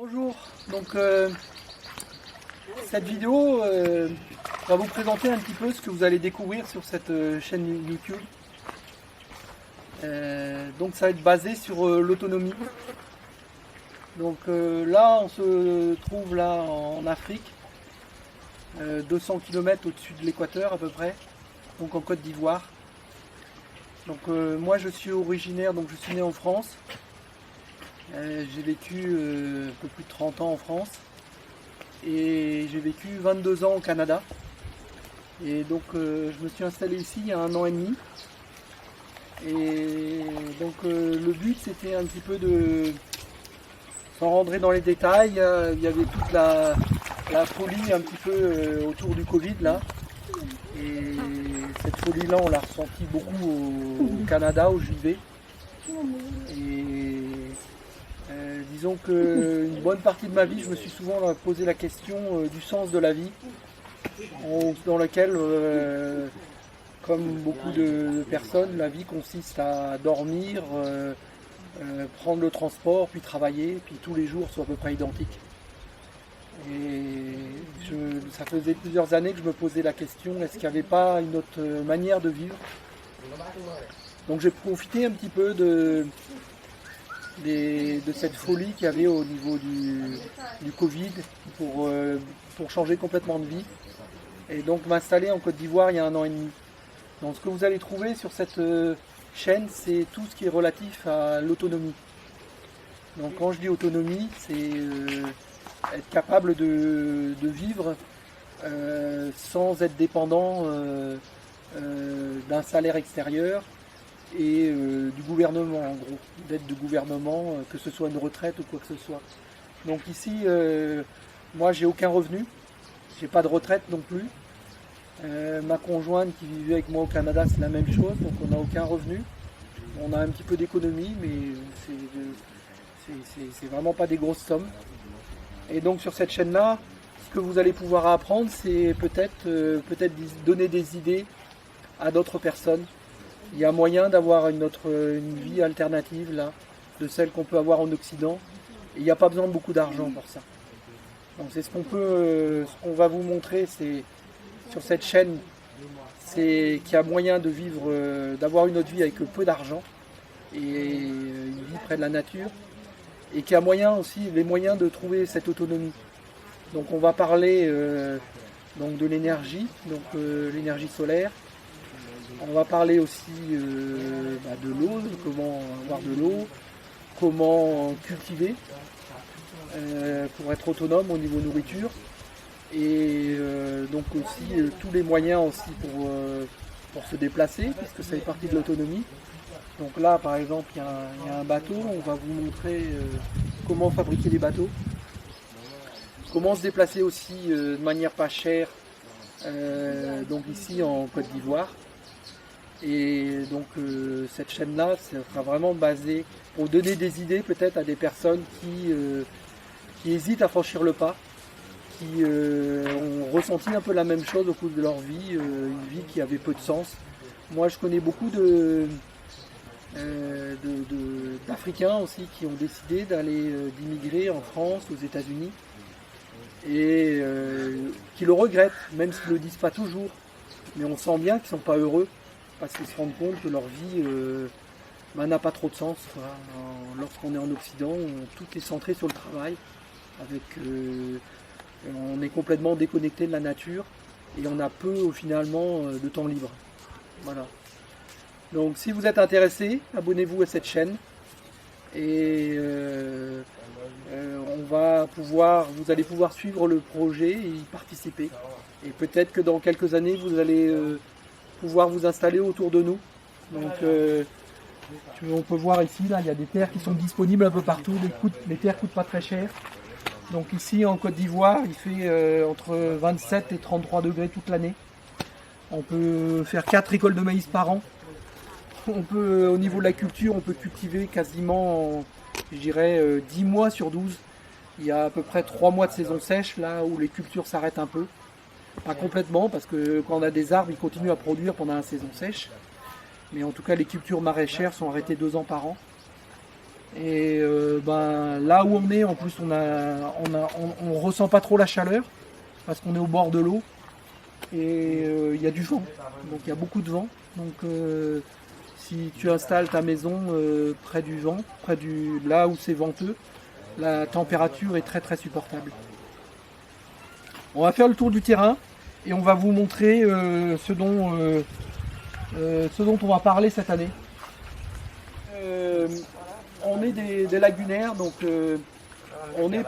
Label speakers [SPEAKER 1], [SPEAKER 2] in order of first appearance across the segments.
[SPEAKER 1] Bonjour, donc cette vidéo va vous présenter un petit peu ce que vous allez découvrir sur cette chaîne YouTube. Donc ça va être basé sur l'autonomie. Donc là on se trouve là en Afrique, 200 km au-dessus de l'équateur à peu près, donc en Côte d'Ivoire. Donc moi je suis originaire, donc je suis né en France. J'ai vécu un peu plus de 30 ans en France et j'ai vécu 22 ans au Canada. Et donc je me suis installé ici il y a 1 an et demi. Et donc le but c'était un petit peu de, sans rentrer dans les détails, il y avait toute la folie un petit peu autour du Covid là. Et cette folie là on l'a ressentie beaucoup au Canada où je vivais. Et disons qu'une bonne partie de ma vie, je me suis souvent posé la question du sens de la vie, dans laquelle, comme beaucoup de personnes, la vie consiste à dormir, prendre le transport, puis travailler, puis tous les jours sont à peu près identiques. Et ça faisait plusieurs années que je me posais la question, est-ce qu'il n'y avait pas une autre manière de vivre? Donc j'ai profité un petit peu de cette folie qu'il y avait au niveau du Covid pour changer complètement de vie et donc m'installer en Côte d'Ivoire il y a 1 an et demi. Donc ce que vous allez trouver sur cette chaîne, c'est tout ce qui est relatif à l'autonomie. Donc quand je dis autonomie, c'est être capable de vivre sans être dépendant d'un salaire extérieur et du gouvernement, en gros, d'aide du gouvernement, que ce soit une retraite ou quoi que ce soit. Donc ici, moi j'ai aucun revenu, j'ai pas de retraite non plus. Ma conjointe qui vivait avec moi au Canada, c'est la même chose, donc on n'a aucun revenu. On a un petit peu d'économie, mais c'est vraiment pas des grosses sommes. Et donc sur cette chaîne-là, ce que vous allez pouvoir apprendre, c'est peut-être donner des idées à d'autres personnes. Il y a moyen d'avoir une vie alternative là, de celle qu'on peut avoir en Occident. Et il n'y a pas besoin de beaucoup d'argent pour ça. Donc c'est ce qu'on va vous montrer, c'est sur cette chaîne, c'est qu'il y a moyen de vivre, d'avoir une autre vie avec peu d'argent et une vie près de la nature. Et qu'il y a moyen aussi, les moyens de trouver cette autonomie. Donc on va parler donc de l'énergie, donc l'énergie solaire. On va parler aussi de l'eau, comment avoir de l'eau, comment cultiver pour être autonome au niveau nourriture. Et donc aussi tous les moyens aussi pour se déplacer, puisque ça fait partie de l'autonomie. Donc là par exemple il y a un bateau, on va vous montrer comment fabriquer les bateaux. Comment se déplacer aussi de manière pas chère, donc ici en Côte d'Ivoire. Et donc cette chaîne-là sera vraiment basée pour donner des idées peut-être à des personnes qui hésitent à franchir le pas, qui ont ressenti un peu la même chose au cours de leur vie, une vie qui avait peu de sens. Moi je connais beaucoup d'Africains aussi qui ont décidé d'immigrer en France, aux États-Unis, et qui le regrettent, même s'ils ne le disent pas toujours. Mais on sent bien qu'ils ne sont pas heureux, parce qu'ils se rendent compte que leur vie n'a pas trop de sens. Lorsqu'on est en Occident, tout est centré sur le travail. On est complètement déconnecté de la nature et on a peu finalement de temps libre. Voilà. Donc si vous êtes intéressé, abonnez-vous à cette chaîne et vous allez pouvoir suivre le projet et y participer. Et peut-être que dans quelques années, vous allez pouvoir vous installer autour de nous. Donc on peut voir ici, là, il y a des terres qui sont disponibles un peu partout. Les terres ne coûtent pas très cher. Donc ici en Côte d'Ivoire, il fait entre 27 et 33 degrés toute l'année. On peut faire 4 récoltes de maïs par an. Au niveau de la culture, on peut cultiver quasiment, je dirais, 10 mois sur 12. Il y a à peu près 3 mois de saison sèche, là où les cultures s'arrêtent un peu. Pas complètement, parce que quand on a des arbres, ils continuent à produire pendant la saison sèche. Mais en tout cas, les cultures maraîchères sont arrêtées 2 ans par an. Et là où on est, en plus, on ressent pas trop la chaleur parce qu'on est au bord de l'eau et il y a du vent, donc il y a beaucoup de vent. Donc si tu installes ta maison près du vent, là où c'est venteux, la température est très très supportable. On va faire le tour du terrain et on va vous montrer ce dont on va parler cette année. On est des lagunaires, donc on est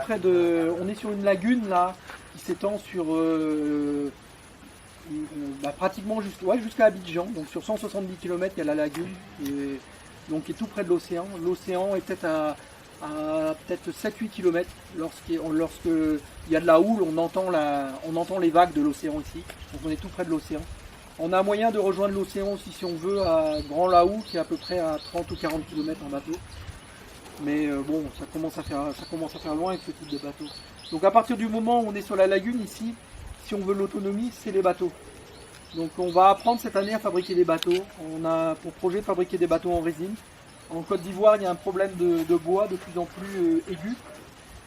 [SPEAKER 1] sur une lagune là qui s'étend sur pratiquement jusqu'à Abidjan. Donc sur 170 km il y a la lagune qui est tout près de l'océan. L'océan est peut-être à peut-être 7-8 km. Lorsqu'il y a de la houle, on entend les vagues de l'océan ici. Donc on est tout près de l'océan. On a moyen de rejoindre l'océan aussi si on veut à Grand Laou, qui est à peu près à 30 ou 40 km en bateau. Mais bon, ça commence à faire loin avec ce type de bateau. Donc à partir du moment où on est sur la lagune ici, si on veut l'autonomie, c'est les bateaux. Donc on va apprendre cette année à fabriquer des bateaux. On a pour projet de fabriquer des bateaux en résine. En Côte d'Ivoire, il y a un problème de bois de plus en plus aigu.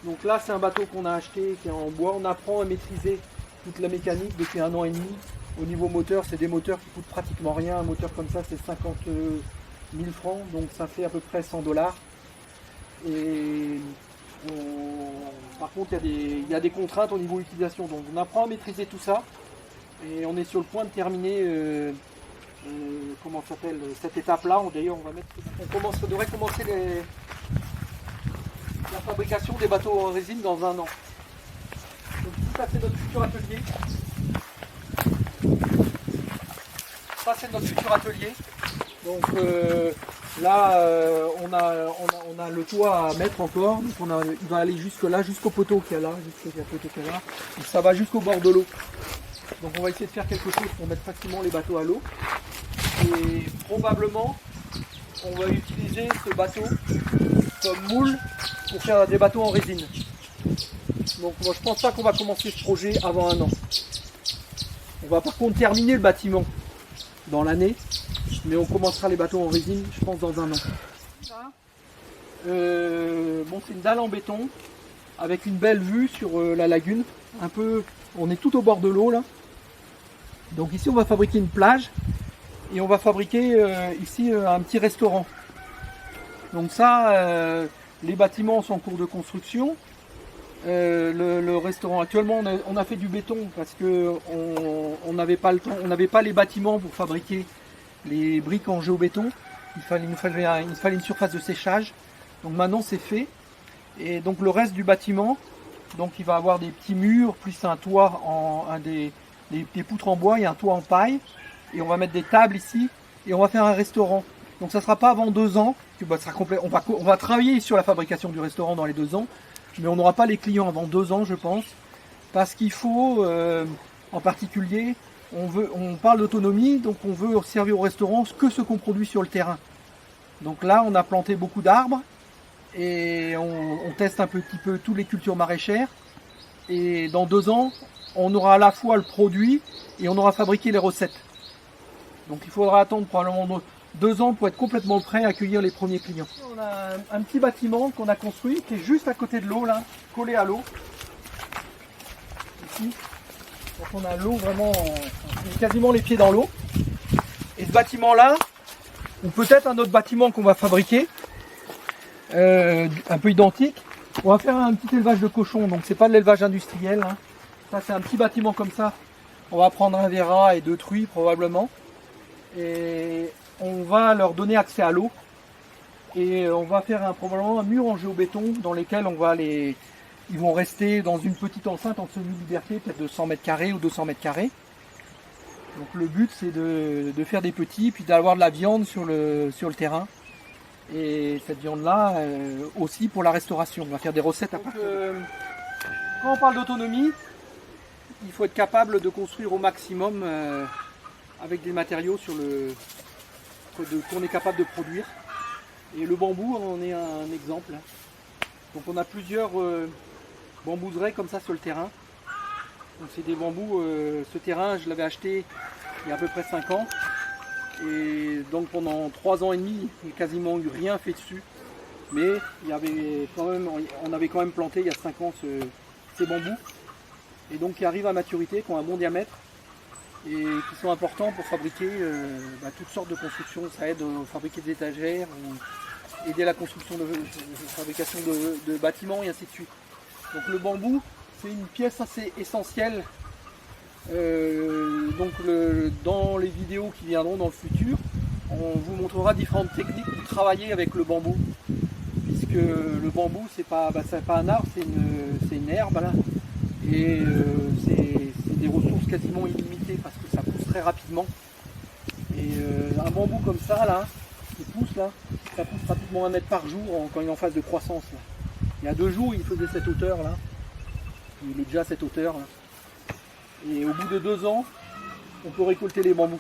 [SPEAKER 1] Donc là, c'est un bateau qu'on a acheté qui est en bois. On apprend à maîtriser toute la mécanique depuis 1 an et demi. Au niveau moteur, c'est des moteurs qui coûtent pratiquement rien. Un moteur comme ça, c'est 50 000 francs. Donc ça fait à peu près 100 $. Et par contre, il y a des contraintes au niveau utilisation. Donc on apprend à maîtriser tout ça. Et on est sur le point de terminer cette étape-là. D'ailleurs, on devrait commencer la fabrication des bateaux en résine dans 1 an. Donc ça, c'est notre futur atelier. Donc là, on a le toit à mettre encore. Donc il va aller jusque là, jusqu'au poteau qu'il y a là, Donc ça va jusqu'au bord de l'eau. Donc on va essayer de faire quelque chose pour mettre facilement les bateaux à l'eau. Et probablement, on va utiliser ce bateau comme moule pour faire des bateaux en résine. Donc moi, je pense pas qu'on va commencer ce projet avant 1 an. On va par contre terminer le bâtiment dans l'année, mais on commencera les bateaux en résine, je pense, dans 1 an. C'est une dalle en béton avec une belle vue sur la lagune. On est tout au bord de l'eau là. Donc ici, on va fabriquer une plage et on va fabriquer ici un petit restaurant. Donc ça, les bâtiments sont en cours de construction. Le restaurant, actuellement, on a fait du béton parce que on n'avait pas le temps, on n'avait pas les bâtiments pour fabriquer les briques en géobéton. Il nous fallait une surface de séchage. Donc maintenant, c'est fait. Et donc le reste du bâtiment, donc il va avoir des petits murs plus un toit des poutres en bois et un toit en paille. Et on va mettre des tables ici et on va faire un restaurant. Donc ça ne sera pas avant 2 ans que ça sera complet. On va travailler sur la fabrication du restaurant dans les 2 ans. Mais on n'aura pas les clients avant 2 ans, je pense, parce qu'il faut, en particulier, on parle d'autonomie, donc on veut servir au restaurant que ce qu'on produit sur le terrain. Donc là, on a planté beaucoup d'arbres et on teste un petit peu toutes les cultures maraîchères. Et dans 2 ans, on aura à la fois le produit et on aura fabriqué les recettes. Donc il faudra attendre probablement 2 ans pour être complètement prêt à accueillir les premiers clients. On a un petit bâtiment qu'on a construit qui est juste à côté de l'eau, là, collé à l'eau. Ici. Donc on a l'eau vraiment, on est quasiment les pieds dans l'eau. Et ce bâtiment-là, ou peut-être un autre bâtiment qu'on va fabriquer, un peu identique, on va faire un petit élevage de cochons. Donc c'est pas de l'élevage industriel. Hein. Ça c'est un petit bâtiment comme ça. On va prendre un verra et 2 truies probablement. Et on va leur donner accès à l'eau et on va faire probablement un mur en géobéton dans lequel ils vont rester dans une petite enceinte en semi-liberté, peut-être de 100 m² ou 200 m². Donc le but c'est de faire des petits puis d'avoir de la viande sur le terrain et cette viande là aussi pour la restauration. On va faire des recettes à partir. Quand on parle d'autonomie, il faut être capable de construire au maximum avec des matériaux qu'on est capable de produire. Et le bambou en est un exemple. Donc on a plusieurs bambouseraies comme ça sur le terrain. Donc c'est des bambous, ce terrain je l'avais acheté il y a à peu près 5 ans. Et donc pendant 3 ans et demi, il n'y a quasiment eu rien fait dessus. Mais il y avait quand même, on avait quand même planté il y a 5 ans ces bambous. Et donc qui arrivent à maturité, qui ont un bon diamètre et qui sont importants pour fabriquer toutes sortes de constructions. Ça aide à fabriquer des étagères, ou aider à la construction de fabrication de bâtiments et ainsi de suite. Donc le bambou, c'est une pièce assez essentielle. Dans les vidéos qui viendront dans le futur, on vous montrera différentes techniques pour travailler avec le bambou. Puisque le bambou, c'est pas un arbre, c'est une herbe. Là. Et c'est des ressources quasiment illimitées parce que ça pousse très rapidement. Et un bambou comme ça, là, qui pousse là, ça pousse pratiquement 1 mètre par jour quand il est en phase de croissance. Là. Il y a 2 jours, il faisait cette hauteur là. Il est déjà à cette hauteur là. Et au bout de 2 ans, on peut récolter les bambous.